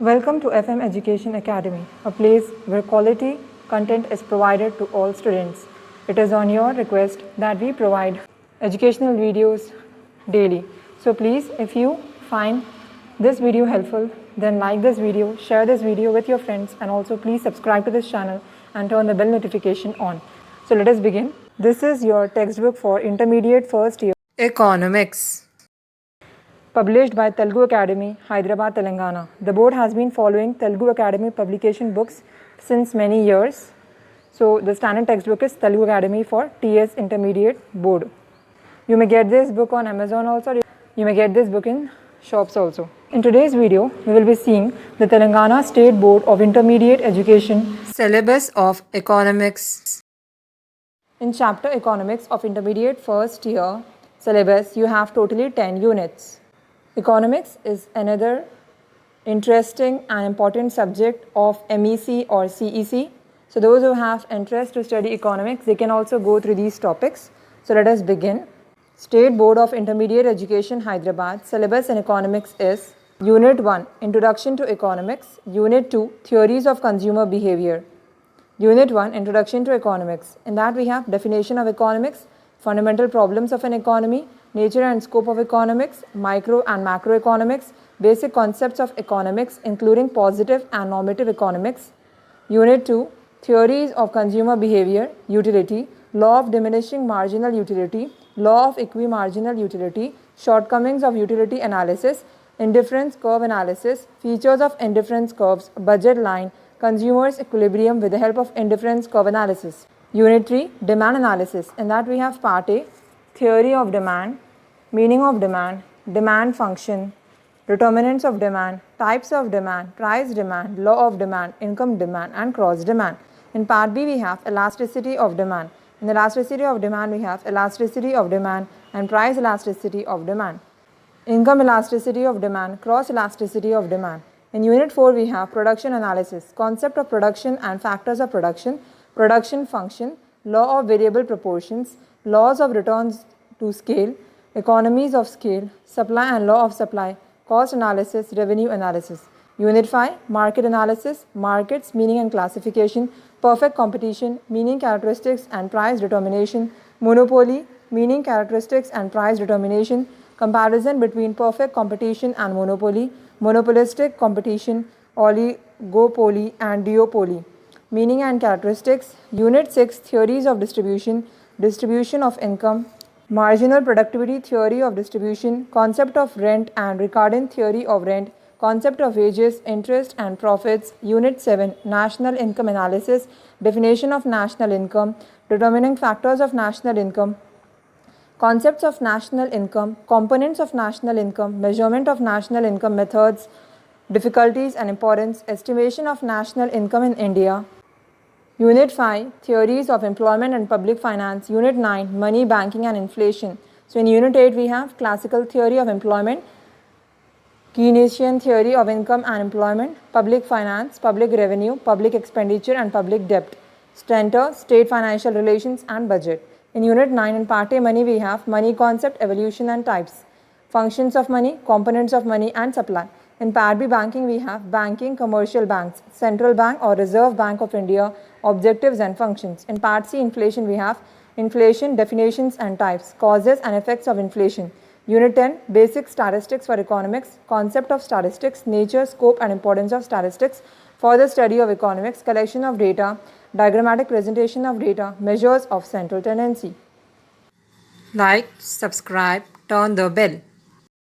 Welcome to FM Education Academy, a place where quality content is provided to all students. It is on your request that we provide educational videos daily. So please, if you find this video helpful, then like this video, share this video with your friends, and also please subscribe to this channel and turn the bell notification on. So let us begin. This is your textbook for intermediate first year economics, published by Telugu Academy, Hyderabad, Telangana. The board has been following Telugu Academy publication books since many years. So the standard textbook is Telugu Academy for TS Intermediate Board. You may get this book on Amazon also. You may get this book in shops also. In today's video, we will be seeing the Telangana State Board of Intermediate Education Syllabus of Economics. In chapter Economics of Intermediate First Year Syllabus, you have totally 10 units. Economics is another interesting and important subject of MEC or CEC. So those who have interest to study economics, they can also go through these topics. So let us begin. State Board of Intermediate Education, Hyderabad. Syllabus in economics is Unit 1, Introduction to Economics. Unit 2, Theories of Consumer Behavior. Unit 1, Introduction to Economics. In that we have definition of economics, fundamental problems of an economy, nature and scope of economics, micro and macroeconomics, basic concepts of economics including positive and normative economics. Unit 2, Theories of Consumer Behavior, Utility, Law of Diminishing Marginal Utility, Law of Equimarginal Utility, Shortcomings of Utility Analysis, Indifference Curve Analysis, Features of Indifference Curves, Budget Line, Consumers Equilibrium with the help of Indifference Curve Analysis. Unit 3, Demand Analysis. In that we have Part A, Theory of Demand, Meaning of Demand, Demand Function, Determinants of Demand, Types of Demand, Price Demand, Law of Demand, Income Demand and Cross Demand. In Part B we have Elasticity of Demand. In Elasticity of Demand we have Elasticity of Demand and Price Elasticity of Demand. Income Elasticity of Demand, Cross Elasticity of Demand. In Unit 4 we have Production Analysis, Concept of Production and Factors of Production, Production Function, Law of Variable Proportions, Laws of Returns to Scale, Economies of Scale, Supply and Law of Supply, Cost Analysis, Revenue Analysis. Unit 5, Market Analysis, Markets, Meaning and Classification, Perfect Competition, Meaning, Characteristics and Price Determination, Monopoly, Meaning, Characteristics and Price Determination, Comparison between Perfect Competition and Monopoly, Monopolistic Competition, Oligopoly and Duopoly. Meaning and Characteristics. Unit 6, Theories of Distribution, Distribution of Income, Marginal Productivity Theory of Distribution, Concept of Rent and Ricardian Theory of Rent, Concept of Wages, Interest and Profits. Unit 7, National Income Analysis, Definition of National Income, Determining Factors of National Income, Concepts of National Income, Components of National Income, Measurement of National Income Methods, Difficulties and Importance, Estimation of National Income in India. Unit 5, Theories of Employment and Public Finance. Unit 9, Money, Banking and Inflation. So in Unit 8 we have Classical Theory of Employment, Keynesian Theory of Income and Employment, Public Finance, Public Revenue, Public Expenditure and Public Debt, Center, State Financial Relations and Budget. In Unit 9 in Part A Money we have Money Concept, Evolution and Types, Functions of Money, Components of Money and Supply. In Part B Banking we have Banking, Commercial Banks, Central Bank or Reserve Bank of India, Objectives and Functions. In Part C Inflation we have Inflation, Definitions and Types, Causes and Effects of Inflation. Unit 10, Basic Statistics for Economics, Concept of Statistics, Nature, Scope and Importance of Statistics, Further Study of Economics, Collection of Data, Diagrammatic Presentation of Data, Measures of Central Tendency. Like, subscribe, turn the bell.